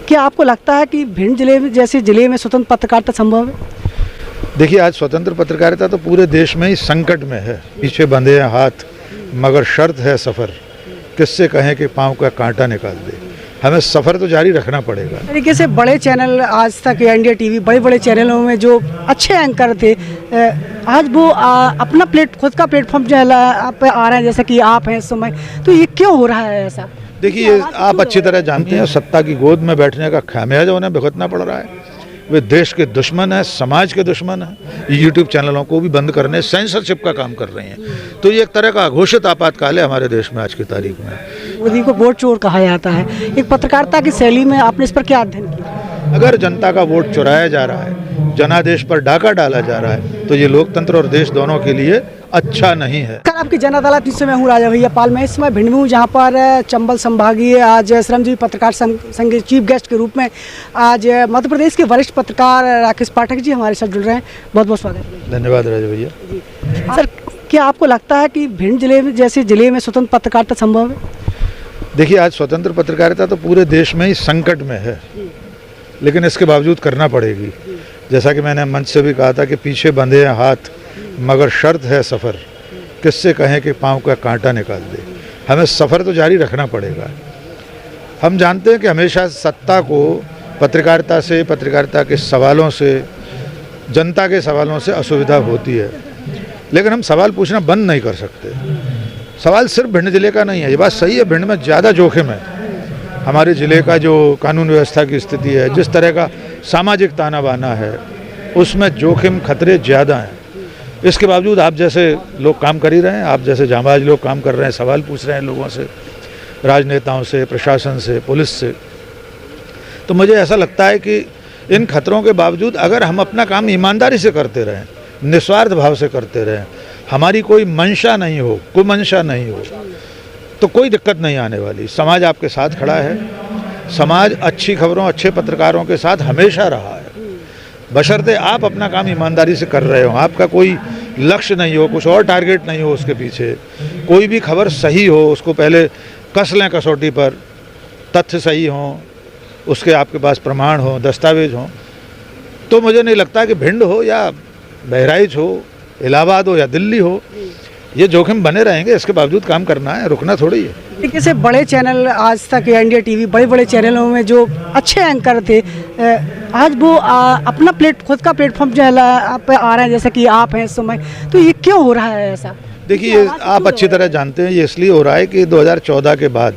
क्या आपको लगता है कि भिंड जिले में जैसे जिले में स्वतंत्र पत्रकारिता संभव है? देखिए, आज स्वतंत्र पत्रकारिता तो पूरे देश में ही संकट में है। पीछे बंधे हैं हाथ, मगर शर्त है सफ़र। किससे कहें कि पाँव का कांटा निकाल दे। हमें सफ़र तो जारी रखना पड़ेगा। तरीके से बड़े चैनल आज तक या इंडिया टीवी बड़े चैनलों में जो अच्छे एंकर थे, आज वो अपना खुद का प्लेटफॉर्म जो है पे आ रहे हैं, जैसे कि आप हैं इस समय, तो ये क्यों हो रहा है ऐसा? देखिए, आप अच्छी तरह जानते हैं, सत्ता की गोद में बैठने का खामियाजा उन्हें भुगतना पड़ रहा है। वे देश के दुश्मन हैं, समाज के दुश्मन हैं। यूट्यूब चैनलों को भी बंद करने, सेंसरशिप का काम कर रहे हैं। तो ये एक तरह का अघोषित आपातकाल है हमारे देश में आज की तारीख में। मोदी को वोट चोर कहा जाता है। एक पत्रकारिता की शैली में आपने इस पर क्या अध्ययन किया? अगर जनता का वोट चुराया जा रहा है, जनादेश पर डाका डाला जा रहा है, तो ये लोकतंत्र और देश दोनों के लिए अच्छा नहीं है। कल आपकी जन अदालत जिससे मैं हूँ राजा भैया पाल में, इस समय भिंड में हूँ, जहाँ पर चंबल संभागीय आज श्रमजीवी पत्रकार संघ के चीफ गेस्ट के रूप में आज मध्य प्रदेश के वरिष्ठ पत्रकार राकेश पाठक जी हमारे साथ जुड़ रहे हैं। बहुत बहुत स्वागत है। धन्यवाद राजा भैया। सर, क्या आपको लगता है कि भिंड जिले में जैसे जिले में स्वतंत्र पत्रकारिता संभव है? देखिए, आज स्वतंत्र पत्रकारिता तो पूरे देश में ही संकट में है, लेकिन इसके बावजूद करना पड़ेगी। जैसा कि मैंने मंच से भी कहा था कि पीछे बंधे हैं हाथ, मगर शर्त है सफ़र। किससे कहें कि पाँव का कांटा निकाल दे। हमें सफ़र तो जारी रखना पड़ेगा। हम जानते हैं कि हमेशा सत्ता को पत्रकारिता के सवालों से, जनता के सवालों से असुविधा होती है, लेकिन हम सवाल पूछना बंद नहीं कर सकते। सवाल सिर्फ भिंड जिले का नहीं है, ये बात सही है। भिंड में ज़्यादा जोखिम है। हमारे ज़िले का जो कानून व्यवस्था की स्थिति है, जिस तरह का सामाजिक ताना बाना है, उसमें जोखिम खतरे ज़्यादा हैं। इसके बावजूद आप जैसे लोग काम कर ही रहे हैं, आप जैसे जांबाज लोग काम कर रहे हैं, सवाल पूछ रहे हैं लोगों से, राजनेताओं से, प्रशासन से, पुलिस से। तो मुझे ऐसा लगता है कि इन खतरों के बावजूद अगर हम अपना काम ईमानदारी से करते रहें, निस्वार्थ भाव से करते रहें, हमारी कोई मंशा नहीं हो, कुमंशा नहीं हो, तो कोई दिक्कत नहीं आने वाली। समाज आपके साथ खड़ा है। समाज अच्छी खबरों, अच्छे पत्रकारों के साथ हमेशा रहा है, बशर्ते आप अपना काम ईमानदारी से कर रहे हो। आपका कोई लक्ष्य नहीं हो, कुछ और टारगेट नहीं हो उसके पीछे। कोई भी खबर सही हो, उसको पहले कस लें कसौटी पर, तथ्य सही हों, उसके आपके पास प्रमाण हो, दस्तावेज हों। तो मुझे नहीं लगता कि भिंड हो या बहराइच हो, इलाहाबाद हो या दिल्ली हो, ये जोखिम बने रहेंगे। इसके बावजूद काम करना है, रुकना थोड़ी है। तरीके से बड़े चैनल आज तक या इंडिया टीवी बड़े चैनलों में जो अच्छे एंकर थे, आज वो अपना खुद का प्लेटफॉर्म जो है पे आ रहे हैं, जैसे कि आप हैं इस समय, तो ये क्यों हो रहा है ऐसा? देखिए, आप अच्छी तरह जानते हैं, ये इसलिए हो रहा है कि 2014 के बाद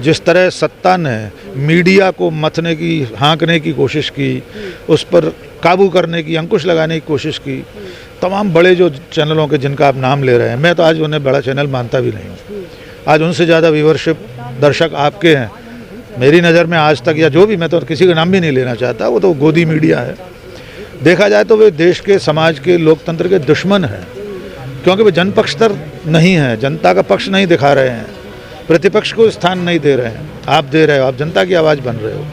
जिस तरह सत्ता ने मीडिया को मथने की, हाँकने की कोशिश की, उस पर काबू करने की, अंकुश लगाने की कोशिश की, तमाम बड़े जो चैनलों के जिनका आप नाम ले रहे हैं, मैं तो आज उन्हें बड़ा चैनल मानता भी नहीं हूँ। आज उनसे ज़्यादा व्यूवरशिप, दर्शक आपके हैं मेरी नज़र में आज तक, या जो भी, मैं तो किसी का नाम भी नहीं लेना चाहता, वो तो गोदी मीडिया है। देखा जाए तो वे देश के, समाज के, लोकतंत्र के दुश्मन हैं, क्योंकि वे जनपक्षतर नहीं हैं, जनता का पक्ष नहीं दिखा रहे हैं, प्रतिपक्ष को स्थान नहीं दे रहे हैं। आप दे रहे हो, आप जनता की आवाज़ बन रहे हो।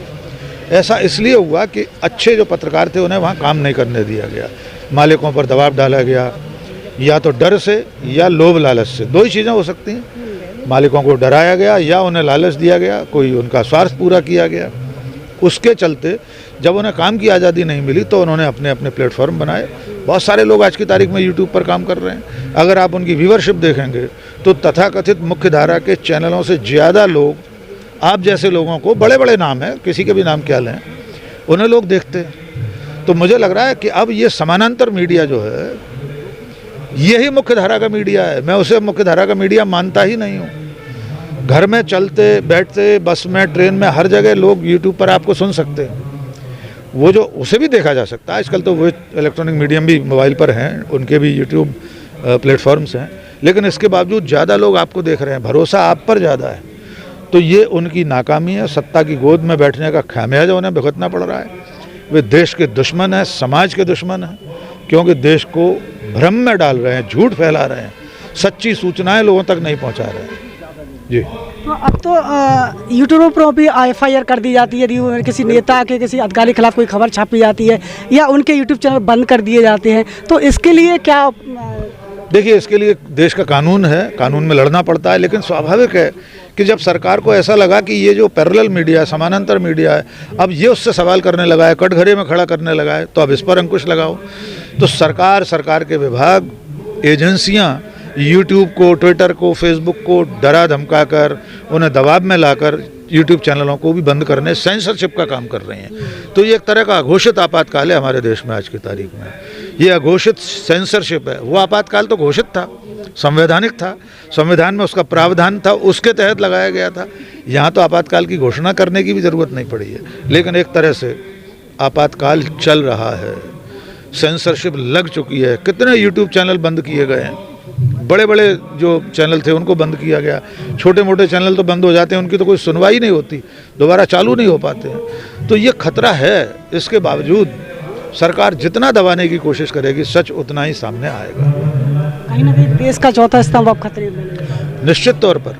ऐसा इसलिए हुआ कि अच्छे जो पत्रकार थे उन्हें वहाँ काम नहीं करने दिया गया, मालिकों पर दबाव डाला गया, या तो डर से या लोभ लालच से। दो ही चीज़ें हो सकती हैं, मालिकों को डराया गया या उन्हें लालच दिया गया, कोई उनका स्वार्थ पूरा किया गया। उसके चलते जब उन्हें काम की आज़ादी नहीं मिली तो उन्होंने अपने अपने प्लेटफॉर्म बनाए। बहुत सारे लोग आज की तारीख में यूट्यूब पर काम कर रहे हैं। अगर आप उनकी व्यूवरशिप देखेंगे तो तथाकथित मुख्य धारा के चैनलों से ज़्यादा लोग, आप जैसे लोगों को, बड़े बड़े नाम हैं, किसी के भी नाम क्या लें, उन्हें लोग देखते हैं। तो मुझे लग रहा है कि अब ये समानांतर मीडिया जो है, यही मुख्य धारा का मीडिया है। मैं उसे मुख्य धारा का मीडिया मानता ही नहीं हूँ। घर में चलते बैठते, बस में, ट्रेन में, हर जगह लोग यूट्यूब पर आपको सुन सकते हैं। वो जो, उसे भी देखा जा सकता है। आजकल तो वो इलेक्ट्रॉनिक मीडियम भी मोबाइल पर हैं, उनके भी यूट्यूब प्लेटफॉर्म्स हैं, लेकिन इसके बावजूद ज़्यादा लोग आपको देख रहे हैं, भरोसा आप पर ज़्यादा है। तो ये उनकी नाकामी है। सत्ता की गोद में बैठने का खामियाजा उन्हें भुगतना पड़ रहा है। वे देश के दुश्मन हैं, समाज के दुश्मन हैं, क्योंकि देश को भ्रम में डाल रहे हैं, झूठ फैला रहे हैं, सच्ची सूचनाएं लोगों तक नहीं पहुंचा रहे हैं। जी, तो अब तो यूट्यूब पर भी FIR कर दी जाती है यदि किसी नेता के, किसी अधिकारी के खिलाफ कोई खबर छापी जाती है, या उनके यूट्यूब चैनल बंद कर दिए जाते हैं। तो इसके लिए क्या? देखिए, इसके लिए देश का कानून है, कानून में लड़ना पड़ता है, लेकिन स्वाभाविक है कि जब सरकार को ऐसा लगा कि ये जो पैरेलल मीडिया, समानांतर मीडिया है, अब ये उससे सवाल करने लगा है, कटघरे में खड़ा करने लगा है, तो अब इस पर अंकुश लगाओ। तो सरकार के विभाग, एजेंसियां यूट्यूब को, ट्विटर को, फेसबुक को डरा धमका कर, उन्हें दबाव में लाकर यूट्यूब चैनलों को भी बंद करने, सेंसरशिप का काम कर रहे हैं। तो ये एक तरह का अघोषित आपातकाल है हमारे देश में आज की तारीख में। ये अघोषित सेंसरशिप है। वो आपातकाल तो घोषित था, संवैधानिक था, संविधान में उसका प्रावधान था, उसके तहत लगाया गया था। यहाँ तो आपातकाल की घोषणा करने की भी ज़रूरत नहीं पड़ी है, लेकिन एक तरह से आपातकाल चल रहा है, सेंसरशिप लग चुकी है। कितने यूट्यूब चैनल बंद किए गए हैं, बड़े बड़े जो चैनल थे उनको बंद किया गया, छोटे मोटे चैनल तो बंद हो जाते हैं, उनकी तो कोई सुनवाई नहीं होती, दोबारा चालू नहीं हो पाते हैं। तो ये खतरा है। इसके बावजूद सरकार जितना दबाने की कोशिश करेगी, सच उतना ही सामने आएगा। कहीं ना कहीं देश का चौथा स्तंभ अब खतरे में। निश्चित तौर पर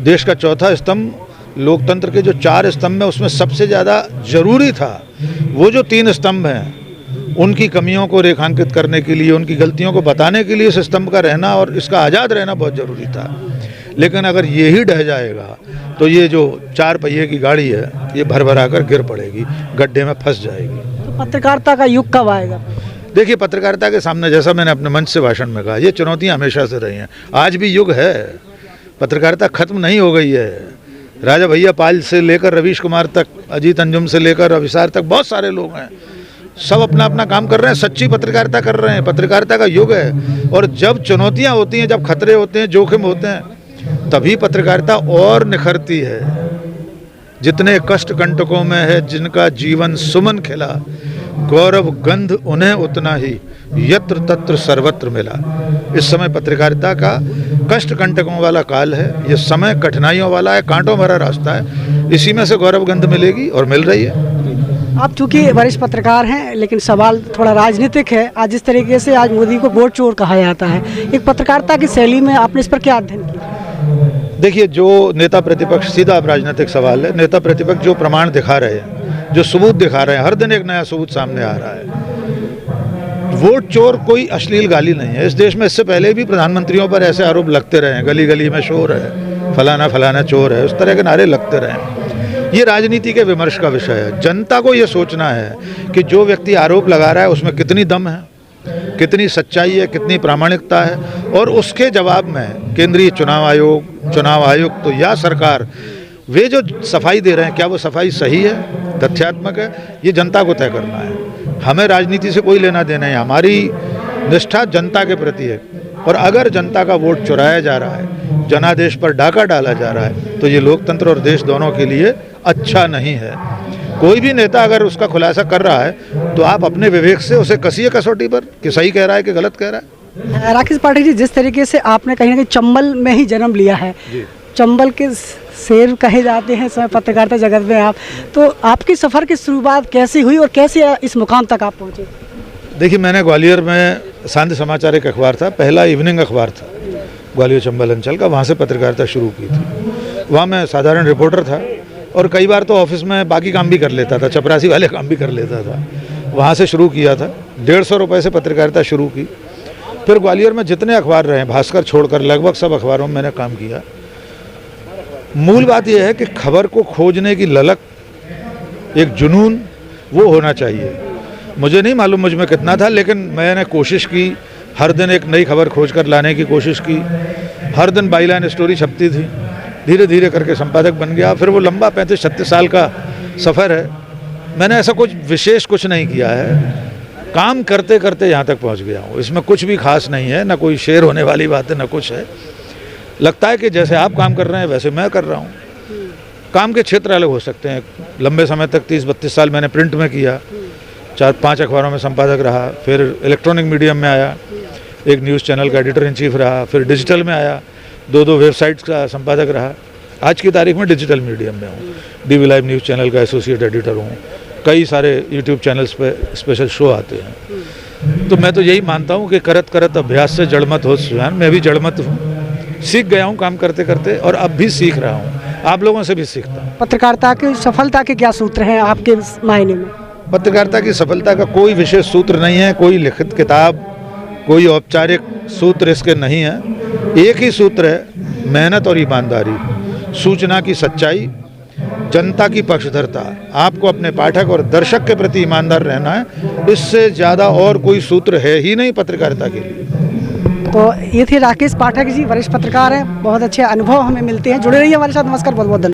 देश का चौथा स्तंभ, लोकतंत्र के जो 4 स्तंभ हैं उसमें सबसे ज़्यादा जरूरी था वो जो 3 स्तंभ हैं, उनकी कमियों को रेखांकित करने के लिए, उनकी गलतियों को बताने के लिए इस स्तंभ का रहना और इसका आज़ाद रहना बहुत ज़रूरी था। लेकिन अगर ये ही ढह जाएगा तो ये जो 4 पहिए की गाड़ी है ये भरभरा कर गिर पड़ेगी, गड्ढे में फंस जाएगी। तो पत्रकारिता का युग कब आएगा? देखिए, पत्रकारिता के सामने, जैसा मैंने अपने मंच से भाषण में कहा, ये चुनौतियाँ हमेशा से रही हैं, आज भी युग है। पत्रकारिता खत्म नहीं हो गई है। राजा भैया पाल से लेकर रवीश कुमार तक, अजीत अंजुम से लेकर अभिसार तक बहुत सारे लोग हैं, सब अपना अपना काम कर रहे हैं, सच्ची पत्रकारिता कर रहे हैं। पत्रकारिता का युग है। और जब चुनौतियां होती हैं, जब खतरे होते हैं, जोखिम होते हैं, तभी पत्रकारिता और निखरती है। जितने कष्ट कंटकों में है जिनका जीवन सुमन खिला, गौरव गंध उन्हें उतना ही यत्र तत्र सर्वत्र मिला। इस समय पत्रकारिता का कष्ट कंटकों वाला काल है, ये समय कठिनाइयों वाला है, कांटों भरा रास्ता है, इसी में से गौरव गंध मिलेगी और मिल रही है। आप चूंकि वरिष्ठ पत्रकार हैं, लेकिन सवाल थोड़ा राजनीतिक है। आज जिस तरीके से आज मोदी को वोट चोर कहा जाता है, एक पत्रकारिता की शैली में आपने इस पर क्या अध्ययन किया? देखिए, जो नेता प्रतिपक्ष, सीधा अब राजनीतिक सवाल है, नेता प्रतिपक्ष जो प्रमाण दिखा रहे हैं, जो सबूत दिखा रहे हैं, हर दिन एक नया सबूत सामने आ रहा है। वोट चोर कोई अश्लील गाली नहीं है। इस देश में इससे पहले भी प्रधानमंत्रियों पर ऐसे आरोप लगते रहे हैं, गली गली में शोर है, फलाना फलाना चोर है, उस तरह के नारे लगते रहे। ये राजनीति के विमर्श का विषय है। जनता को ये सोचना है कि जो व्यक्ति आरोप लगा रहा है उसमें कितनी दम है, कितनी सच्चाई है, कितनी प्रामाणिकता है, और उसके जवाब में केंद्रीय चुनाव आयोग, चुनाव आयुक्त या सरकार, वे जो सफाई दे रहे हैं, क्या वो सफाई सही है, तथ्यात्मक है, ये जनता को तय करना है। हमें राजनीति से कोई लेना देना है। हमारी निष्ठा जनता के प्रति है, और अगर जनता का वोट चुराया जा रहा है, जनादेश पर डाका डाला जा रहा है, तो ये लोकतंत्र और देश दोनों के लिए अच्छा नहीं है। कोई भी नेता अगर उसका खुलासा कर रहा है तो आप अपने विवेक से उसे कसिए कसौटी पर कि सही कह रहा है कि गलत कह रहा है। राकेश पाठक जी, जिस तरीके से आपने कहीं ना कहीं चंबल में ही जन्म लिया है, चंबल के शेर कहे जाते हैं समय पत्रकारिता जगत में आप, तो आपकी सफ़र की शुरुआत कैसी हुई और कैसे इस मुकाम तक आप पहुँचे? देखिए, मैंने ग्वालियर में सांध्य समाचार एक अखबार था, पहला इवनिंग अखबार था ग्वालियर चंबल अंचल का, वहाँ से पत्रकारिता शुरू की थी। वहाँ मैं साधारण रिपोर्टर था और कई बार तो ऑफिस में बाकी काम भी कर लेता था, चपरासी वाले काम भी कर लेता था। वहाँ से शुरू किया था, 150 रुपये से पत्रकारिता शुरू की। फिर ग्वालियर में जितने अखबार रहे, भास्कर छोड़कर लगभग सब अखबारों में मैंने काम किया। मूल बात यह है कि खबर को खोजने की ललक, एक जुनून, वो होना चाहिए। मुझे नहीं मालूम मुझ में कितना था, लेकिन मैंने कोशिश की, हर दिन एक नई खबर खोज कर लाने की कोशिश की। हर दिन बाईलाइन स्टोरी छपती थी, धीरे धीरे करके संपादक बन गया। फिर वो लंबा 35-36 साल का सफ़र है। मैंने ऐसा कुछ विशेष कुछ नहीं किया है, काम करते करते यहाँ तक पहुँच गया हूँ। इसमें कुछ भी खास नहीं है, ना कोई शेर होने वाली बात है, ना कुछ है। लगता है कि जैसे आप काम कर रहे हैं वैसे मैं कर रहा हूँ। काम के क्षेत्र अलग हो सकते हैं। लंबे समय तक 30-32 साल मैंने प्रिंट में किया, 4-5 अखबारों में संपादक रहा, फिर इलेक्ट्रॉनिक मीडियम में आया, एक न्यूज़ चैनल का एडिटर इन चीफ रहा, फिर डिजिटल में आया, 2 वेबसाइट्स का संपादक रहा। आज की तारीख में डिजिटल मीडियम में हूँ, डीवी लाइव न्यूज़ चैनल का एसोसिएट एडिटर हूँ। कई सारे यूट्यूब चैनल्स पे स्पेशल शो आते हैं। तो मैं तो यही मानता हूँ कि करत करत अभ्यास से जड़मत हो सुजान। मैं भी जड़मत हूँ, सीख गया हूँ काम करते करते, और अब भी सीख रहा हूँ, आप लोगों से भी सीखता हूँ। पत्रकारिता की सफलता के क्या सूत्र हैं आपके मायने में? पत्रकारिता की सफलता का कोई विशेष सूत्र नहीं है, कोई लिखित किताब, कोई औपचारिक सूत्र इसके नहीं है। एक ही सूत्र है, मेहनत और ईमानदारी। सूचना की सच्चाई, जनता की पक्षधरता, आपको अपने पाठक और दर्शक के प्रति ईमानदार रहना है। इससे ज़्यादा और कोई सूत्र है ही नहीं पत्रकारिता के लिए। तो ये थे राकेश पाठक जी, वरिष्ठ पत्रकार हैं। बहुत अच्छे अनुभव हमें मिलते हैं। जुड़े रहिए हमारे साथ। नमस्कार, बहुत बहुत धन्यवाद।